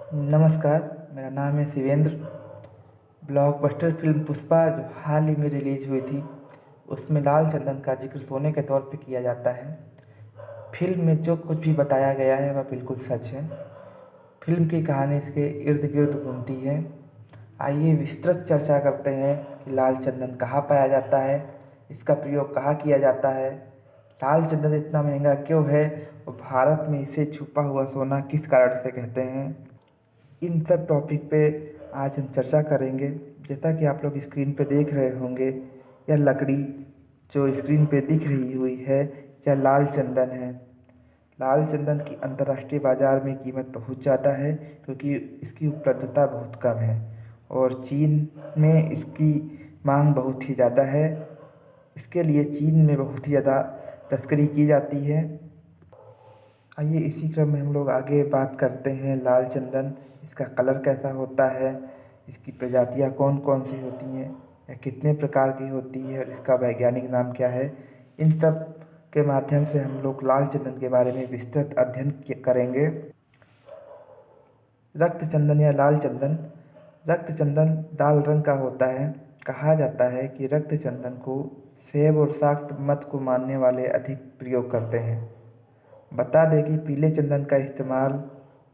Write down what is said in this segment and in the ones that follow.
नमस्कार, मेरा नाम है शिवेंद्र। ब्लॉकबस्टर फिल्म पुष्पा जो हाल ही में रिलीज हुई थी, उसमें लाल चंदन का जिक्र सोने के तौर पे किया जाता है। फिल्म में जो कुछ भी बताया गया है वह बिल्कुल सच है। फिल्म की कहानी इसके इर्द गिर्द घूमती है। आइए विस्तृत चर्चा करते हैं कि लाल चंदन कहाँ पाया जाता है, इसका प्रयोग कहाँ किया जाता है, लाल चंदन इतना महंगा क्यों है और भारत में इसे छुपा हुआ सोना किस कारण से कहते हैं। इन सब टॉपिक पे आज हम चर्चा करेंगे। जैसा कि आप लोग स्क्रीन पे देख रहे होंगे, यह लकड़ी जो स्क्रीन पे दिख रही हुई है यह लाल चंदन है। लाल चंदन की अंतर्राष्ट्रीय बाज़ार में कीमत बहुत ज़्यादा है क्योंकि इसकी उपलब्धता बहुत कम है और चीन में इसकी मांग बहुत ही ज़्यादा है। इसके लिए चीन में बहुत ही ज़्यादा तस्करी की जाती है। आइए इसी क्रम में हम लोग आगे बात करते हैं लाल चंदन, इसका कलर कैसा होता है, इसकी प्रजातियाँ कौन कौन सी होती हैं, यह कितने प्रकार की होती है और इसका वैज्ञानिक नाम क्या है। इन सब के माध्यम से हम लोग लाल चंदन के बारे में विस्तृत अध्ययन करेंगे। रक्त चंदन या लाल चंदन। रक्त चंदन लाल रंग का होता है। कहा जाता है कि रक्त चंदन को सेब और शाक्त मत को मानने वाले अधिक प्रयोग करते हैं। बता दें कि पीले चंदन का इस्तेमाल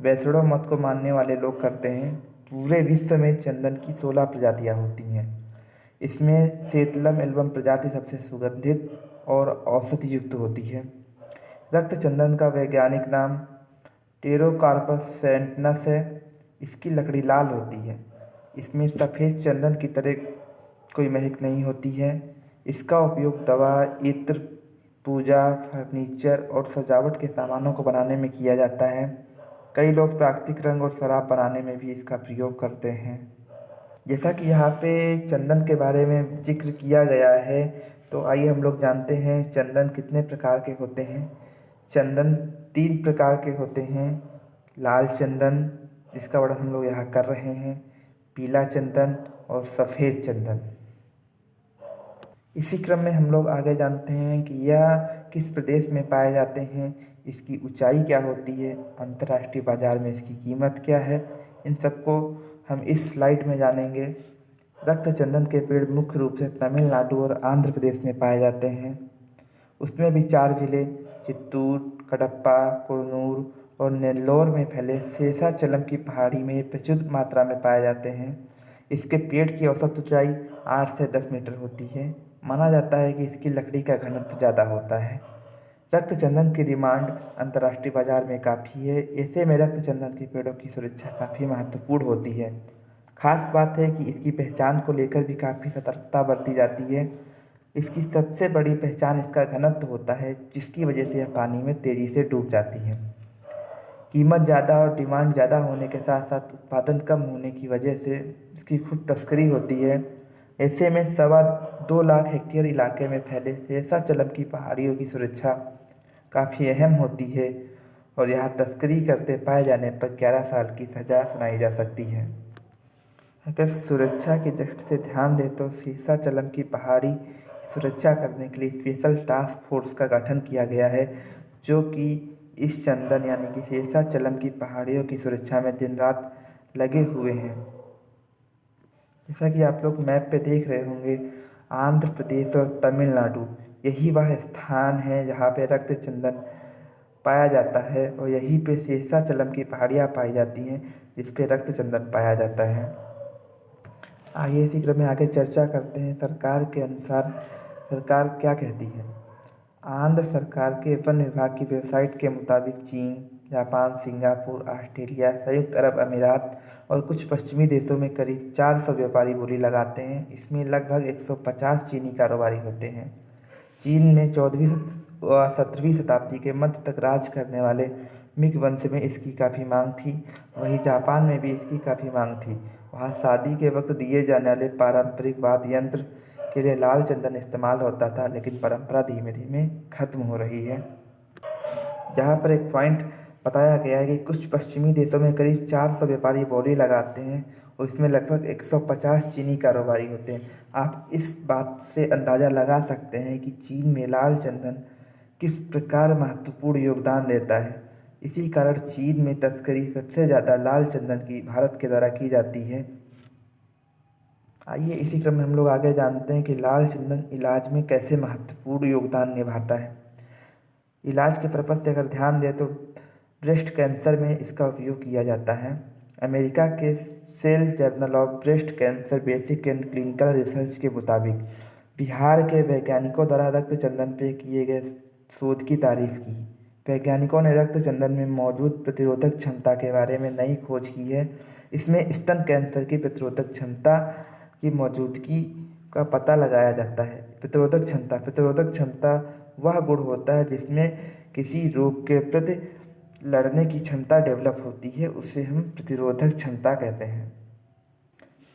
वैष्णव मत को मानने वाले लोग करते हैं। पूरे विश्व में चंदन की 16 प्रजातियाँ होती हैं। इसमें सेतलम एल्बम प्रजाति सबसे सुगंधित और औषधि युक्त होती है। रक्त चंदन का वैज्ञानिक नाम टेरोकार्पस सैटिनस है। इसकी लकड़ी लाल होती है। इसमें सफ़ेद चंदन की तरह कोई महक नहीं होती है। इसका उपयोग दवा, इत्र, पूजा, फर्नीचर और सजावट के सामानों को बनाने में किया जाता है। कई लोग प्राकृतिक रंग और शराब बनाने में भी इसका प्रयोग करते हैं। जैसा कि यहाँ पे चंदन के बारे में जिक्र किया गया है, तो आइए हम लोग जानते हैं चंदन कितने प्रकार के होते हैं। चंदन 3 प्रकार के होते हैं। लाल चंदन, जिसका वर्णन हम लोग यहाँ कर रहे हैं, पीला चंदन और सफ़ेद चंदन। इसी क्रम में हम लोग आगे जानते हैं कि यह किस प्रदेश में पाए जाते हैं, इसकी ऊंचाई क्या होती है, अंतर्राष्ट्रीय बाज़ार में इसकी कीमत क्या है। इन सबको हम इस स्लाइड में जानेंगे। रक्त चंदन के पेड़ मुख्य रूप से तमिलनाडु और आंध्र प्रदेश में पाए जाते हैं। उसमें भी 4 जिले चित्तूर, कडप्पा, कुरनूर और नेल्लोर में फैले शेषाचलम की पहाड़ी में प्रचुर मात्रा में पाए जाते हैं। इसके पेड़ की औसत ऊंचाई 8 से 10 मीटर होती है। माना जाता है कि इसकी लकड़ी का घनत्व ज़्यादा होता है। रक्त चंदन की डिमांड अंतर्राष्ट्रीय बाजार में काफ़ी है। ऐसे में रक्त चंदन के पेड़ों की सुरक्षा काफ़ी महत्वपूर्ण होती है। खास बात है कि इसकी पहचान को लेकर भी काफ़ी सतर्कता बरती जाती है। इसकी सबसे बड़ी पहचान इसका घनत्व होता है, जिसकी वजह से यह पानी में तेज़ी से डूब जाती है। कीमत ज़्यादा और डिमांड ज़्यादा होने के साथ साथ उत्पादन कम होने की वजह से इसकी खूब तस्करी होती है। ऐसे में 2.25 लाख हेक्टेयर इलाके में फैले शेषाचलम की पहाड़ियों की सुरक्षा काफ़ी अहम होती है और यहाँ तस्करी करते पाए जाने पर 11 साल की सज़ा सुनाई जा सकती है। अगर सुरक्षा की दृष्टि से ध्यान दें तो शेषाचलम की पहाड़ी की सुरक्षा करने के लिए स्पेशल टास्क फोर्स का गठन किया गया है, जो कि इस चंदन यानी कि शेषाचलम की पहाड़ियों की सुरक्षा में दिन रात लगे हुए हैं। जैसा कि आप लोग मैप पे देख रहे होंगे, आंध्र प्रदेश और तमिलनाडु यही वह स्थान है जहाँ पे रक्त चंदन पाया जाता है और यहीं पे शेषाचलम की पहाड़ियाँ पाई जाती हैं जिस पे रक्त चंदन पाया जाता है। आइए इसी क्रम में आगे चर्चा करते हैं। सरकार के अनुसार सरकार क्या कहती है। आंध्र सरकार के वन विभाग की वेबसाइट के मुताबिक चीन, जापान, सिंगापुर, ऑस्ट्रेलिया, संयुक्त अरब अमीरात और कुछ पश्चिमी देशों में करीब 400 व्यापारी बोली लगाते हैं। इसमें लगभग 150 चीनी कारोबारी होते हैं। चीन में 14वीं व 17वीं शताब्दी के मध्य तक राज करने वाले मिंग वंश में इसकी काफ़ी मांग थी। वहीं जापान में भी इसकी काफ़ी मांग थी। वहाँ शादी के वक्त दिए जाने वाले पारंपरिक वाद्य यंत्र के लिए लाल चंदन इस्तेमाल होता था, लेकिन परंपरा धीमे धीमे खत्म हो रही है। यहाँ पर एक पॉइंट बताया गया है कि कुछ पश्चिमी देशों में करीब 400 व्यापारी बोली लगाते हैं और इसमें लगभग 150 चीनी कारोबारी होते हैं। आप इस बात से अंदाज़ा लगा सकते हैं कि चीन में लाल चंदन किस प्रकार महत्वपूर्ण योगदान देता है। इसी कारण चीन में तस्करी सबसे ज़्यादा लाल चंदन की भारत के द्वारा की जाती है। आइए इसी क्रम में हम लोग आगे जानते हैं कि लाल चंदन इलाज में कैसे महत्वपूर्ण योगदान निभाता है। इलाज के पर्पज से अगर ध्यान दें तो ब्रेस्ट कैंसर में इसका उपयोग किया जाता है। अमेरिका के Cell journal of breast cancer basic and clinical research के मुताबिक बिहार के वैज्ञानिकों द्वारा रक्त चंदन पे किए गए शोध की तारीफ की। वैज्ञानिकों ने रक्त चंदन में मौजूद प्रतिरोधक क्षमता के बारे में नई खोज की है। इसमें स्तन कैंसर की प्रतिरोधक क्षमता की मौजूदगी का पता लगाया जाता है। प्रतिरोधक क्षमता वह गुण होता है जिसमें किसी रोग के प्रति लड़ने की क्षमता डेवलप होती है, उसे हम प्रतिरोधक क्षमता कहते हैं।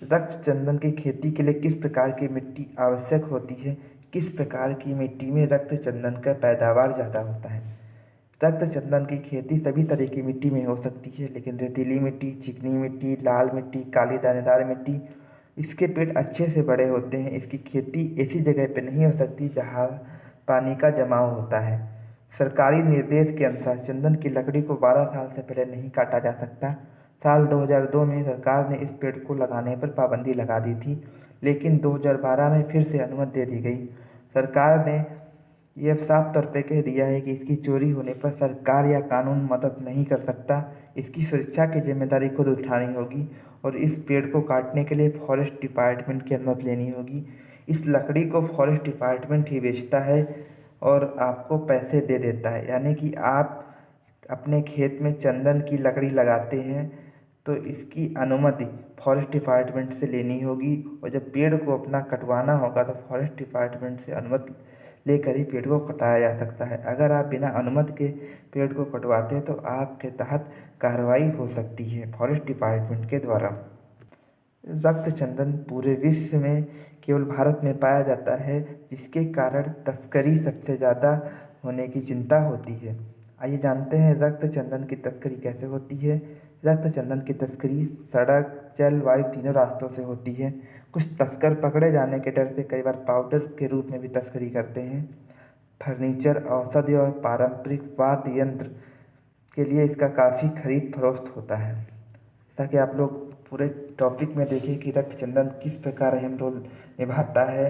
रक्त चंदन की खेती के लिए किस प्रकार की मिट्टी आवश्यक होती है? किस प्रकार की मिट्टी में रक्त चंदन का पैदावार ज़्यादा होता है? रक्त चंदन की खेती सभी तरह की मिट्टी में हो सकती है, लेकिन रेतीली मिट्टी, चिकनी मिट्टी, लाल मिट्टी, काली दानेदार मिट्टी, इसके पेड़ अच्छे से बड़े होते हैं। इसकी खेती ऐसी जगह पर नहीं हो सकती जहाँ पानी का जमाव होता है। सरकारी निर्देश के अनुसार चंदन की लकड़ी को 12 साल से पहले नहीं काटा जा सकता। साल 2002 में सरकार ने इस पेड़ को लगाने पर पाबंदी लगा दी थी, लेकिन 2012 में फिर से अनुमति दे दी गई। सरकार ने यह साफ तौर पे कह दिया है कि इसकी चोरी होने पर सरकार या कानून मदद नहीं कर सकता। इसकी सुरक्षा की जिम्मेदारी खुद उठानी होगी और इस पेड़ को काटने के लिए फॉरेस्ट डिपार्टमेंट की अनुमति लेनी होगी। इस लकड़ी को फॉरेस्ट डिपार्टमेंट ही बेचता है और आपको पैसे दे देता है। यानी कि आप अपने खेत में चंदन की लकड़ी लगाते हैं तो इसकी अनुमति फॉरेस्ट डिपार्टमेंट से लेनी होगी, और जब पेड़ को अपना कटवाना होगा तो फॉरेस्ट डिपार्टमेंट से अनुमति लेकर ही पेड़ को कटाया जा सकता है। अगर आप बिना अनुमति के पेड़ को कटवाते हैं तो आपके तहत कार्रवाई हो सकती है फॉरेस्ट डिपार्टमेंट के द्वारा। रक्त चंदन पूरे विश्व में केवल भारत में पाया जाता है, जिसके कारण तस्करी सबसे ज़्यादा होने की चिंता होती है। आइए जानते हैं रक्त चंदन की तस्करी कैसे होती है। रक्त चंदन की तस्करी सड़क, जल, वायु तीनों रास्तों से होती है। कुछ तस्कर पकड़े जाने के डर से कई बार पाउडर के रूप में भी तस्करी करते हैं। फर्नीचर, औषधि और पारंपरिक वाद्य यंत्र के लिए इसका काफ़ी खरीद फरोख्त होता है। ताकि आप लोग पूरे टॉपिक में देखें कि रक्त चंदन किस प्रकार अहम रोल निभाता है,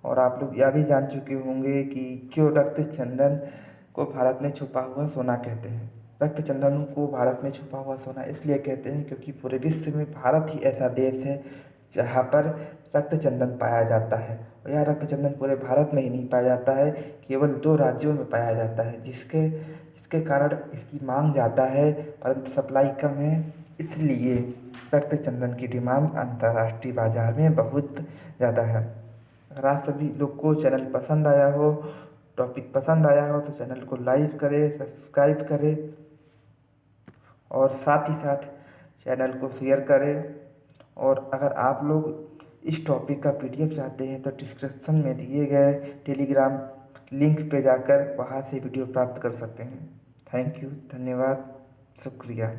और आप लोग यह भी जान चुके होंगे कि क्यों रक्त चंदन को भारत में छुपा हुआ सोना कहते हैं। रक्त चंदन को भारत में छुपा हुआ सोना इसलिए कहते हैं क्योंकि पूरे विश्व में भारत ही ऐसा देश है जहाँ पर रक्त चंदन पाया जाता है। और यह रक्त चंदन पूरे भारत में ही नहीं पाया जाता है, केवल 2 राज्यों में पाया जाता है, जिसके कारण इसकी मांग ज़्यादा है परंतु सप्लाई कम है। इसलिए रक्त चंदन की डिमांड अंतर्राष्ट्रीय बाजार में बहुत ज़्यादा है। अगर आप सभी लोग को चैनल पसंद आया हो, टॉपिक पसंद आया हो, तो चैनल को लाइक करें, सब्सक्राइब करें और साथ ही साथ चैनल को शेयर करें। और अगर आप लोग इस टॉपिक का PDF चाहते हैं तो डिस्क्रिप्शन में दिए गए टेलीग्राम लिंक पे जाकर वहाँ से वीडियो प्राप्त कर सकते हैं। थैंक यू, धन्यवाद, शुक्रिया।